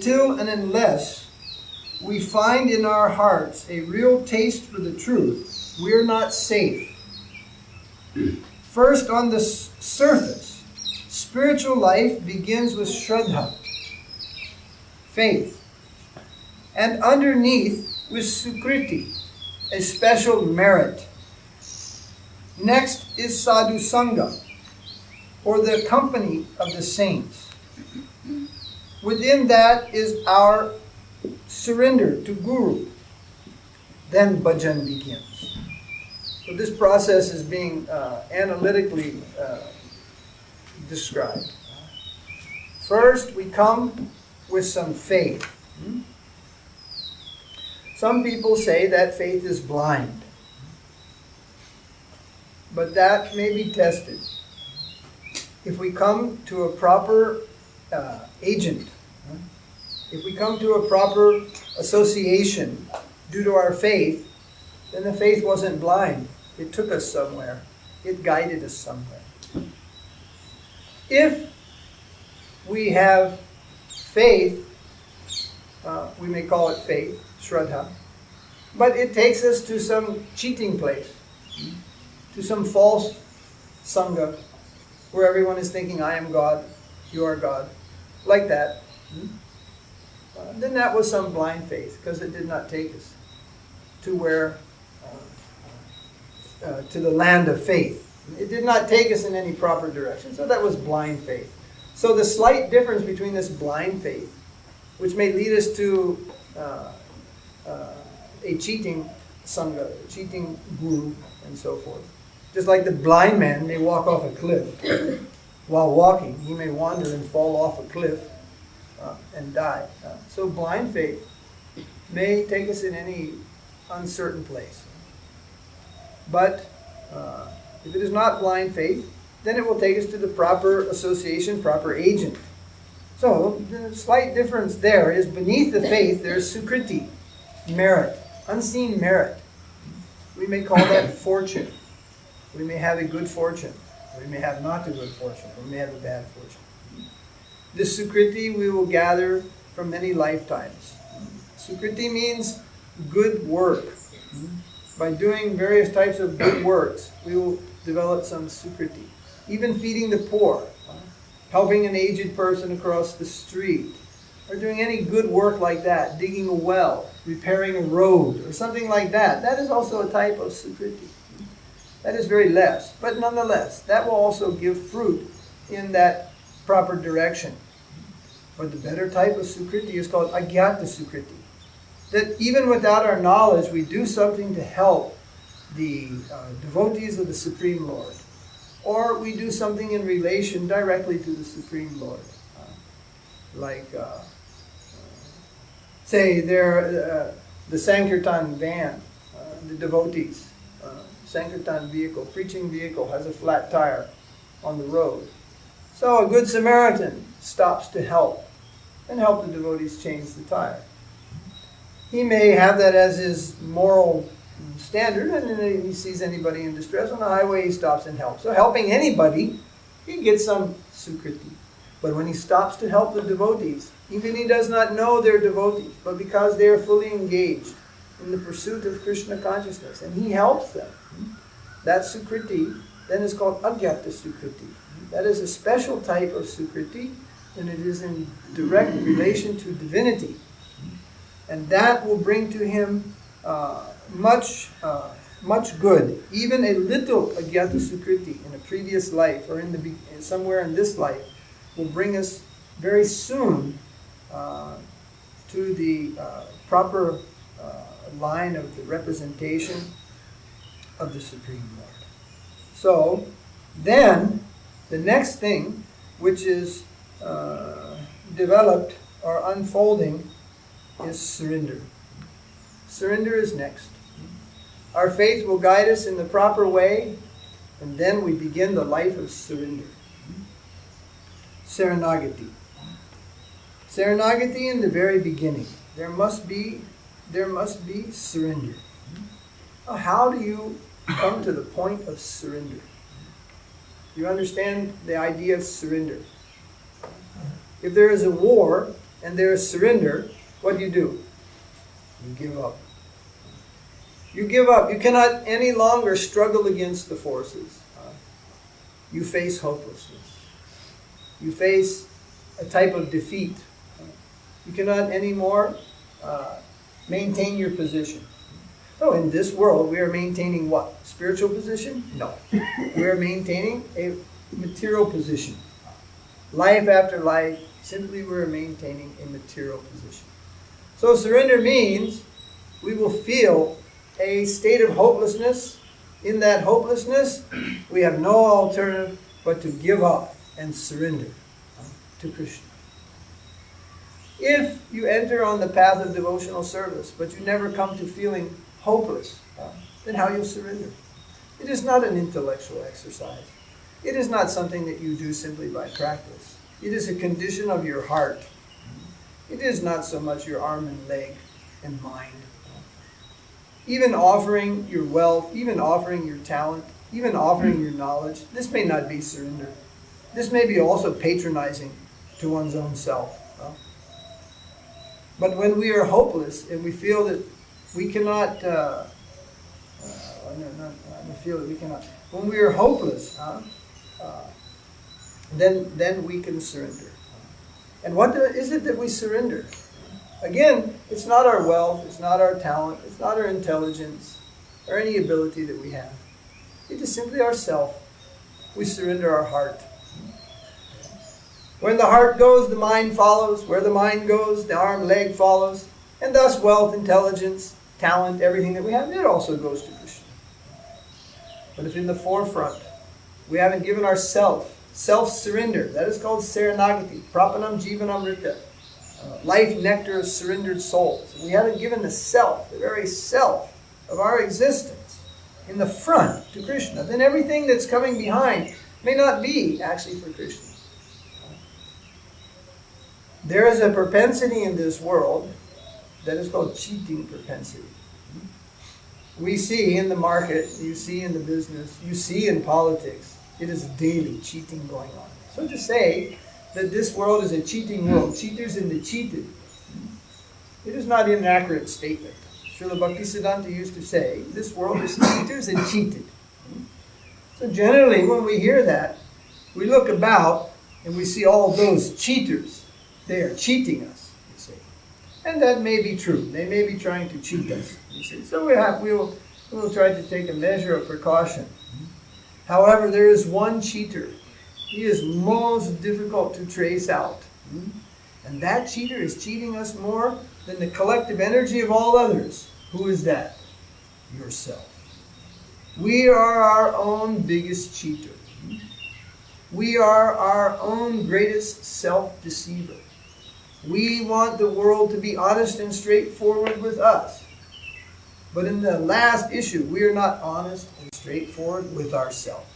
until and unless we find in our hearts a real taste for the truth, we're not safe. First, on the surface, spiritual life begins with Shraddha, faith, and underneath with Sukriti, a special merit. Next is Sadhu Sangha, or the company of the saints. Within that is our surrender to Guru. Then bhajan begins. So this process is being analytically described. First, we come with some faith. Some people say that faith is blind. But that may be tested. If we come to a proper agent, if we come to a proper association due to our faith, then the faith wasn't blind. It took us somewhere. It guided us somewhere. If we have faith, we may call it faith, Shraddha, but it takes us to some cheating place, to some false Sangha, where everyone is thinking, I am God, you are God, like that. Then that was some blind faith, because it did not take us to where, to the land of faith. It did not take us in any proper direction, so that was blind faith. So the slight difference between this blind faith, which may lead us to a cheating Sangha, a cheating guru, and so forth. Just like the blind man may walk off a cliff. While walking, he may wander and fall off a cliff and die. So blind faith may take us in any uncertain place. But if it is not blind faith, then it will take us to the proper association, proper agent. So the slight difference there is beneath the faith there's Sukriti, merit, unseen merit. We may call that fortune. We may have a good fortune. We may have not a good fortune. We may have a bad fortune. This Sukriti we will gather from many lifetimes. Sukriti means good work. By doing various types of good works, we will develop some Sukriti. Even feeding the poor, helping an aged person across the street, or doing any good work like that, digging a well, repairing a road, or something like that. That is also a type of Sukriti. That is very less, but nonetheless, that will also give fruit in that proper direction. But the better type of Sukriti is called Agyata Sukriti. That even without our knowledge, we do something to help the devotees of the Supreme Lord. Or we do something in relation directly to the Supreme Lord. Say the Sankirtan van, the devotees. Sankirtan vehicle, preaching vehicle, has a flat tire on the road. So a good Samaritan stops to help and help the devotees change the tire. He may have that as his moral standard, and then he sees anybody in distress on the highway, he stops and helps. So helping anybody, he gets some Sukriti. But when he stops to help the devotees, even he does not know they're devotees, but because they are fully engaged in the pursuit of Krishna consciousness, and he helps them, that Sukriti then is called Agyata Sukriti. That is a special type of Sukriti, and it is in direct relation to divinity. And that will bring to him much good. Even a little Agyata Sukriti in a previous life, or somewhere in this life, will bring us very soon to the proper line of the representation of the Supreme Lord. So, then, the next thing which is developed or unfolding is surrender. Surrender is next. Our faith will guide us in the proper way, and then we begin the life of surrender. Saranagati. Saranagati in the very beginning. There must be surrender. Now, how do you come to the point of surrender? You understand the idea of surrender. If there is a war, and there is surrender, what do? You give up. You give up. You cannot any longer struggle against the forces. You face hopelessness. You face a type of defeat. You cannot anymore maintain your position. So in this world, we are maintaining what? Spiritual position? No. We are maintaining a material position. Life after life, simply we are maintaining a material position. So surrender means we will feel a state of hopelessness. In that hopelessness, we have no alternative but to give up and surrender to Krishna. If you enter on the path of devotional service, but you never come to feeling hopeless, then how you'll surrender? It is not an intellectual exercise. It is not something that you do simply by practice. It is a condition of your heart. It is not so much your arm and leg and mind. Even offering your wealth, even offering your talent, even offering your knowledge, this may not be surrender. This may be also patronizing to one's own self. But when we are hopeless and we feel that we cannot, when we are hopeless, then we can surrender. And what is it that we surrender? Again, it's not our wealth, it's not our talent, it's not our intelligence, or any ability that we have. It is simply ourself. We surrender our heart. When the heart goes, the mind follows. Where the mind goes, the arm, leg follows. And thus wealth, intelligence, talent, everything that we have, it also goes to Krishna. But if in the forefront, we haven't given ourself, self-surrender, that is called Saranagati, Prapanam Jivanamrita, life nectar of surrendered souls. We haven't given the self, the very self of our existence, in the front to Krishna, then everything that's coming behind may not be actually for Krishna. There is a propensity in this world that is called cheating propensity. We see in the market, you see in the business, you see in politics, it is daily cheating going on. So to say that this world is a cheating world, cheaters and the cheated, it is not an inaccurate statement. Srila Bhaktisiddhanta used to say, this world is cheaters and cheated. So generally when we hear that, we look about and we see all those cheaters. They are cheating us, you see. And that may be true. They may be trying to cheat us, you see. So we will try to take a measure of precaution. However, there is one cheater. He is most difficult to trace out. And that cheater is cheating us more than the collective energy of all others. Who is that? Yourself. We are our own biggest cheater. We are our own greatest self-deceiver. We want the world to be honest and straightforward with us. But in the last issue, we are not honest and straightforward with ourselves.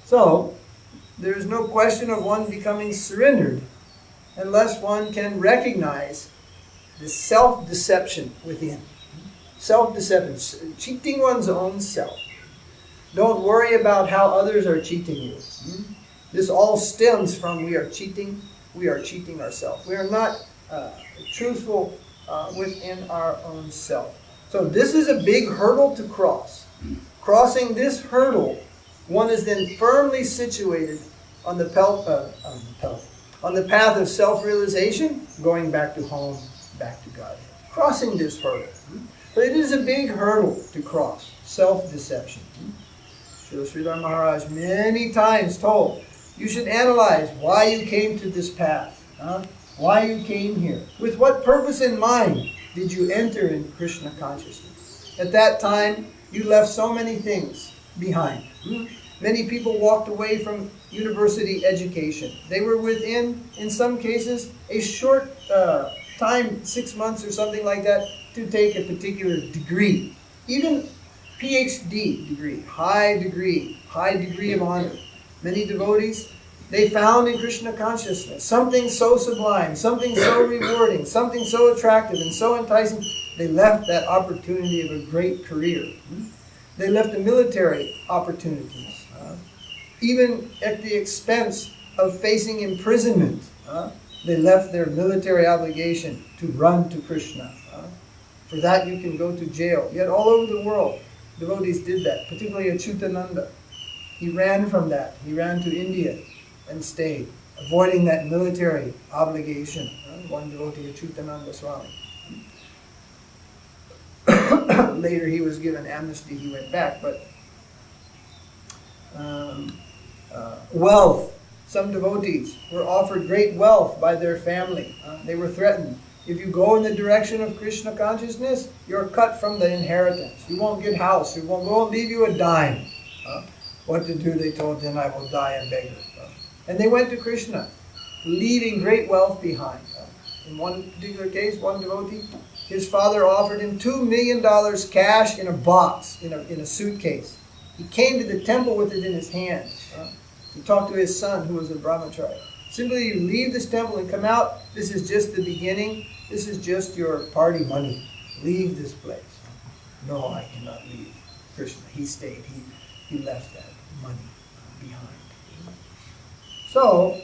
So, there is no question of one becoming surrendered unless one can recognize the self-deception within. Self-deception, cheating one's own self. Don't worry about how others are cheating you. This all stems from we are cheating ourselves. We are not truthful within our own self. So this is a big hurdle to cross. Crossing this hurdle, one is then firmly situated on the path of self-realization, going back to home, back to God. Crossing this hurdle. But it is a big hurdle to cross, self-deception. Srila Sridhar Maharaj many times told, you should analyze why you came to this path, why you came here. With what purpose in mind did you enter in Krishna consciousness? At that time, you left so many things behind. Many people walked away from university education. They were within, in some cases, a short time, 6 months or something like that, to take a particular degree. Even PhD degree, high degree of honor. Many devotees, they found in Krishna consciousness something so sublime, something so rewarding, something so attractive and so enticing, they left that opportunity of a great career. They left the military opportunities, even at the expense of facing imprisonment. They left their military obligation to run to Krishna. For that you can go to jail. Yet all over the world, devotees did that, particularly Achyutananda. He ran from that. He ran to India and stayed, avoiding that military obligation. One devotee, Achyutananda Swami. Later he was given amnesty, he went back, but wealth. Some devotees were offered great wealth by their family. They were threatened. If you go in the direction of Krishna consciousness, you're cut from the inheritance. You won't get house. We won't leave you a dime. What to do, they told, then I will die a beggar. And they went to Krishna, leaving great wealth behind. In one particular case, one devotee, his father offered him $2 million cash in a box, in a suitcase. He came to the temple with it in his hand. He talked to his son, who was a brahmachari. Simply, you leave this temple and come out. This is just the beginning. This is just your party money. Leave this place. No, I cannot leave. Krishna, he stayed. He left that money behind. So,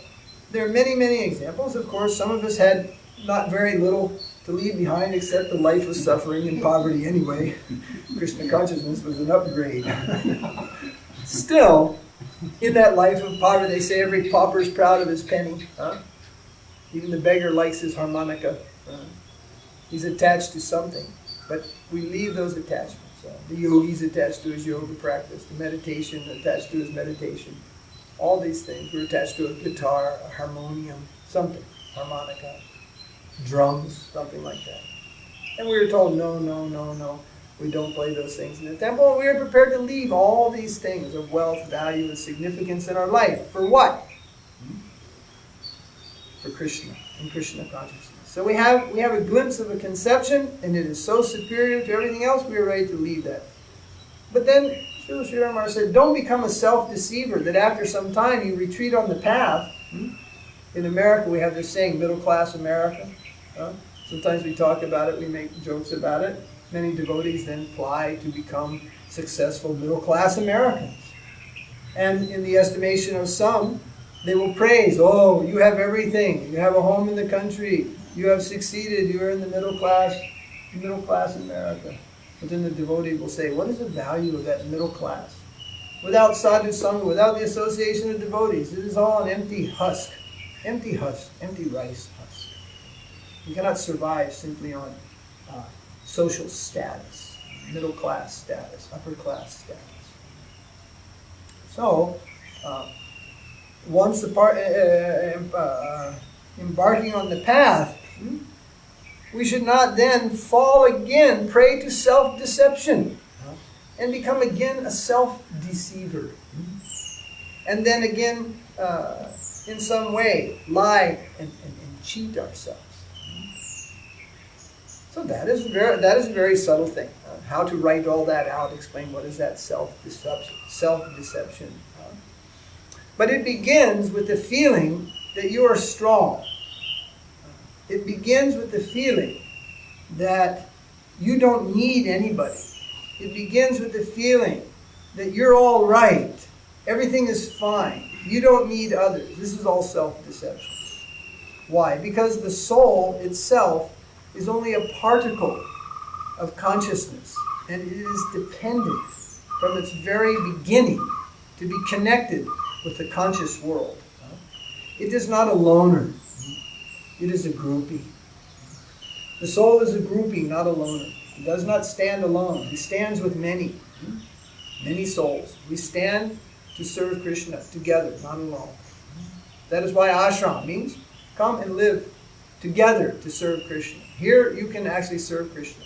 there are many, many examples. Of course, some of us had not very little to leave behind except the life of suffering and poverty anyway. Krishna consciousness was an upgrade. Still, in that life of poverty, they say every pauper is proud of his penny. Even the beggar likes his harmonica. He's attached to something. But we leave those attachments. The yogi's attached to his yoga practice. The meditation attached to his meditation. All these things. We're attached to a guitar, a harmonium, something. Harmonica, drums, something like that. And we were told, no, no, no, no. We don't play those things in the temple. We are prepared to leave all these things of wealth, value, and significance in our life. For what? For Krishna and Krishna consciousness. So we have a glimpse of a conception, and it is so superior to everything else, we are ready to leave that. But then, Srila Sri Ramar said, don't become a self-deceiver, that after some time you retreat on the path. In America, we have this saying, middle-class America. Sometimes we talk about it, we make jokes about it. Many devotees then ply to become successful middle-class Americans. And in the estimation of some, they will praise, oh, you have everything. You have a home in the country. You have succeeded. You are in the middle class America. But then the devotee will say, what is the value of that middle class? Without sadhu sangha, without the association of devotees, it is all an empty husk. Empty husk, empty rice husk. You cannot survive simply on social status, middle class status, upper class status. So, once embarking on the path, we should not then fall again prey to self-deception and become again a self-deceiver. And then again, in some way, lie and cheat ourselves. So that is a very subtle thing. How to write all that out, explain what is that self-deception. But it begins with the feeling that you are strong. It begins with the feeling that you don't need anybody. It begins with the feeling that you're all right. Everything is fine. You don't need others. This is all self-deception. Why? Because the soul itself is only a particle of consciousness, and it is dependent from its very beginning to be connected with the conscious world. It is not a loner. It is a groupie. The soul is a groupie, not a loner. He does not stand alone. He stands with many souls. We stand to serve Krishna together, not alone. That is why ashram means come and live together to serve Krishna. Here you can actually serve Krishna.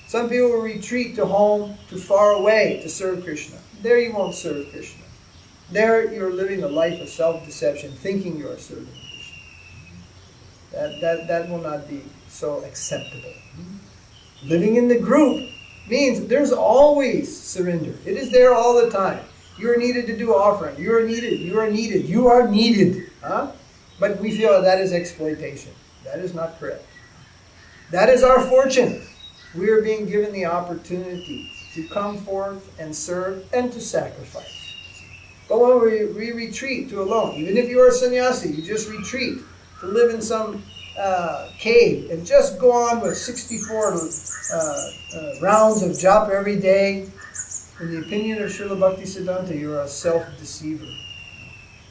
Some people will retreat to home, to far away to serve Krishna. There you won't serve Krishna. There you're living a life of self-deception, thinking you are serving Krishna. That will not be so acceptable. Living in the group means there's always surrender. It is there all the time. You are needed to do offering. You are needed. You are needed. You are needed. But we feel that is exploitation. That is not correct. That is our fortune. We are being given the opportunity to come forth and serve and to sacrifice. But when we retreat to alone, even if you are a sannyasi, you just retreat to live in some cave and just go on with 64 rounds of japa every day, in the opinion of Srila Bhaktisiddhanta, you're a self-deceiver.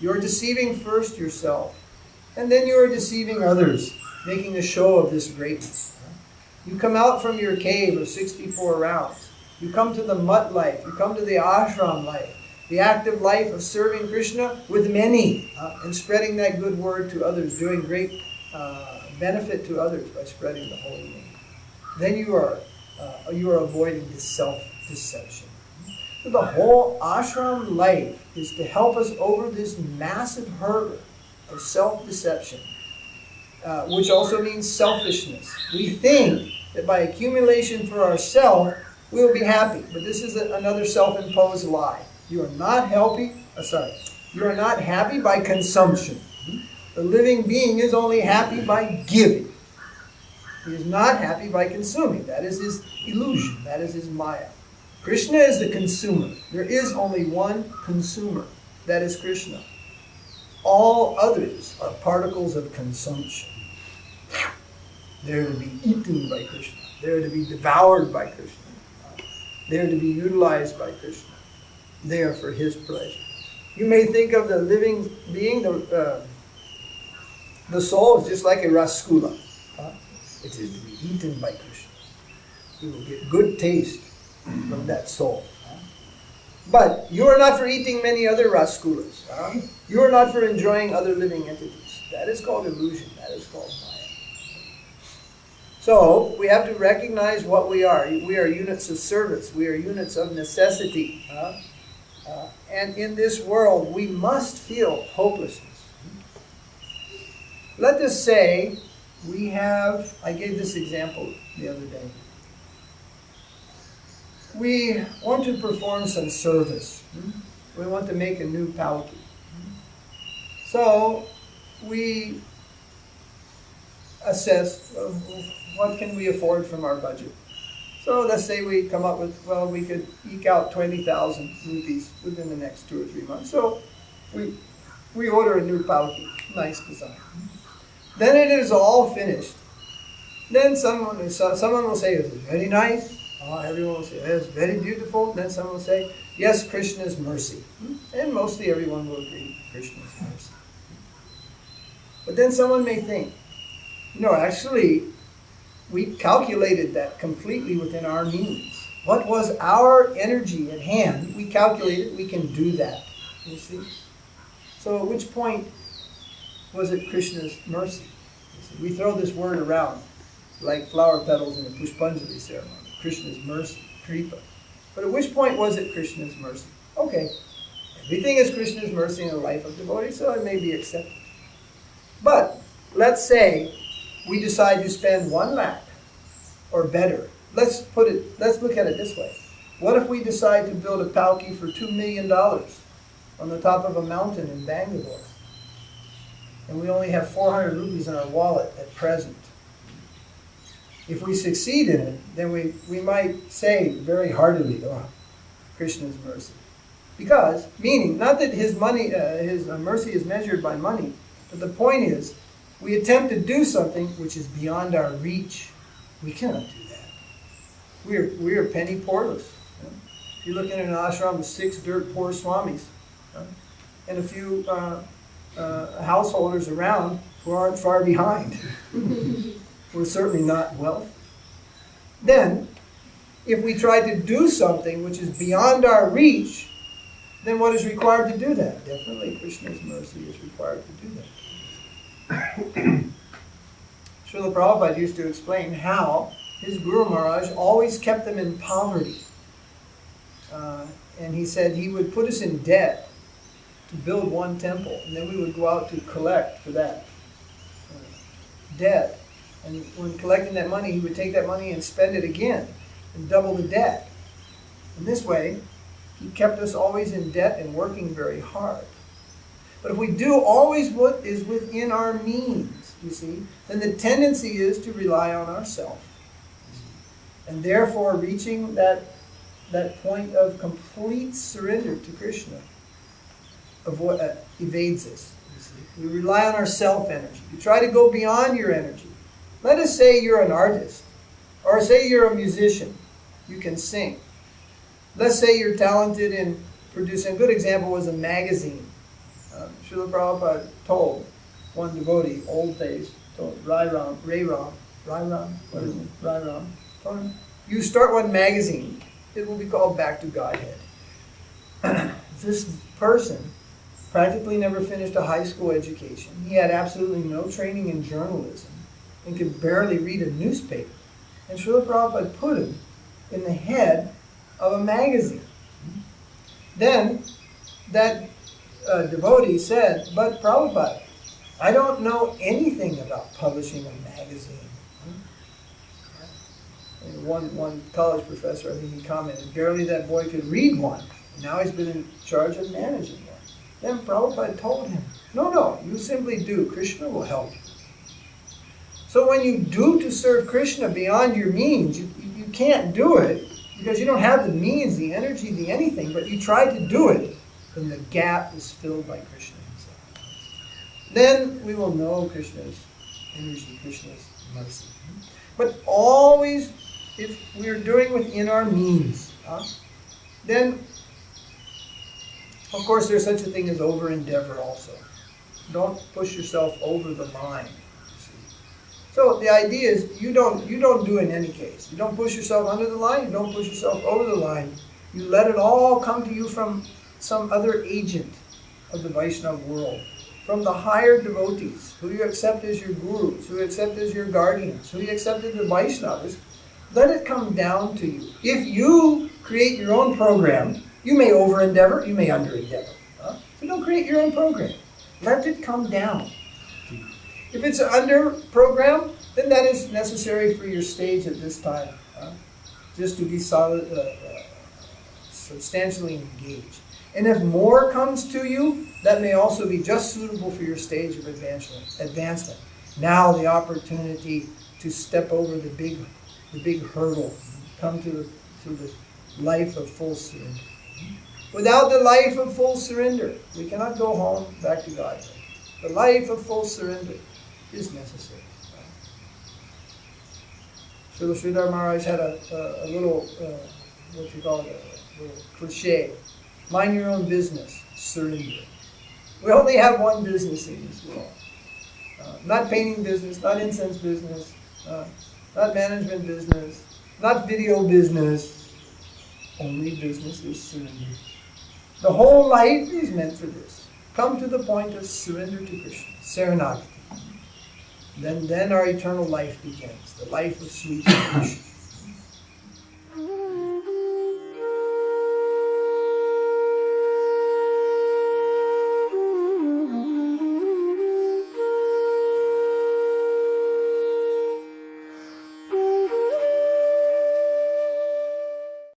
You're deceiving first yourself, and then you're deceiving others, making a show of this greatness. You come out from your cave of 64 rounds. You come to the mutt life. You come to the ashram life, the active life of serving Krishna with many and spreading that good word to others, doing great benefit to others by spreading the holy name. Then you are avoiding this self-deception. So the whole ashram life is to help us over this massive hurdle of self-deception, which also means selfishness. We think that by accumulation for ourselves, we will be happy. But this is another self-imposed lie. You are not You are not happy by consumption. The living being is only happy by giving. He is not happy by consuming. That is his illusion. That is his maya. Krishna is the consumer. There is only one consumer. That is Krishna. All others are particles of consumption. They are to be eaten by Krishna. They are to be devoured by Krishna. They are to be utilized by Krishna. They are for his pleasure. You may think of the living being, the soul, is just like a rasgula. It is to be eaten by Krishna. You will get good taste from that soul. But you are not for eating many other rasgulas. You are not for enjoying other living entities. That is called illusion. That is called maya. So we have to recognize what we are. We are units of service. We are units of necessity. And in this world, we must feel hopelessness. Let us say we have, I gave this example the other day. We want to perform some service. We want to make a new palki. So we assess what can we afford from our budget. So let's say we come up with, well, we could eke out 20,000 rupees within the next 2 or 3 months. So we order a new palki, nice design. Then it is all finished. Then someone will say, it's very nice. Everyone will say, it's very beautiful. Then someone will say, yes, Krishna's mercy. And mostly everyone will agree, Krishna's mercy. But then someone may think, no, actually, we calculated that completely within our means. What was our energy at hand? We calculated we can do that. You see? So at which point was it Krishna's mercy? You see, we throw this word around like flower petals in a Pushpanjali ceremony. Krishna's mercy, kripa. But at which point was it Krishna's mercy? Okay, everything is Krishna's mercy in the life of devotee, so it may be accepted. But let's say we decide to spend 1 lakh or better. Let's look at it this way. What if we decide to build a palki for $2 million on the top of a mountain in Bangalore? And we only have 400 rupees in our wallet at present. If we succeed in it, then we might say very heartily, oh, Krishna's mercy. Because, meaning, not that his mercy is measured by money, but the point is, we attempt to do something which is beyond our reach. We cannot do that. We are penny poorless. You know? You're looking at an ashram with 6 dirt poor swamis, and a few householders around who aren't far behind. We're certainly not wealthy. Then, if we try to do something which is beyond our reach, then what is required to do that? Definitely Krishna's mercy is required to do that. Srila Prabhupada used to explain how his Guru Maharaj always kept them in poverty. And he said he would put us in debt to build 1 temple, and then we would go out to collect for that debt. And when collecting that money, he would take that money and spend it again and double the debt. In this way, he kept us always in debt and working very hard. But if we do always what is within our means, you see, then the tendency is to rely on ourselves. And therefore, reaching that point of complete surrender to Krishna evades us. You see? We rely on our self-energy. You try to go beyond your energy. Let us say you're an artist, or say you're a musician. You can sing. Let's say you're talented in producing. A good example was a magazine. Srila Prabhupada told one devotee, old days, told Rai Ram, what is it? Rai Ram, told him, you start one magazine, it will be called Back to Godhead. This person practically never finished a high school education. He had absolutely no training in journalism and could barely read a newspaper. And Srila Prabhupada put him in the head of a magazine. Then that devotee said, but Prabhupada, I don't know anything about publishing a magazine. And one college professor, I think he commented, barely that boy could read one. Now he's been in charge of managing one. Then Prabhupada told him, no, you simply do. Krishna will help you. So when you do to serve Krishna beyond your means, you can't do it because you don't have the means, the energy, the anything, but you try to do it, then the gap is filled by Krishna himself. Then we will know Krishna's energy, Krishna's mercy. But always, if we're doing within our means, then, of course, there's such a thing as over-endeavor also. Don't push yourself over the line. So the idea is you don't do in any case. You don't push yourself under the line, you don't push yourself over the line. You let it all come to you from some other agent of the Vaishnava world, from the higher devotees, who you accept as your gurus, who you accept as your guardians, who you accept as the Vaishnavas. Let it come down to you. If you create your own program, you may over-endeavor, you may under-endeavor. So don't create your own program. Let it come down. If it's an under program, then that is necessary for your stage at this time, just to be substantially engaged. And if more comes to you, that may also be just suitable for your stage of advancement. Now the opportunity to step over the big hurdle, come to the life of full surrender. Without the life of full surrender, we cannot go home back to Godhead. The life of full surrender is necessary. Srila Sridhar Maharaj had a little, what you call it, a little cliche. Mind your own business, surrender. We only have one business in this world. Not painting business, not incense business, not management business, not video business. Only business is surrender. The whole life is meant for this. Come to the point of surrender to Krishna, Saranagati. Then our eternal life begins, the life of sweet Krishna.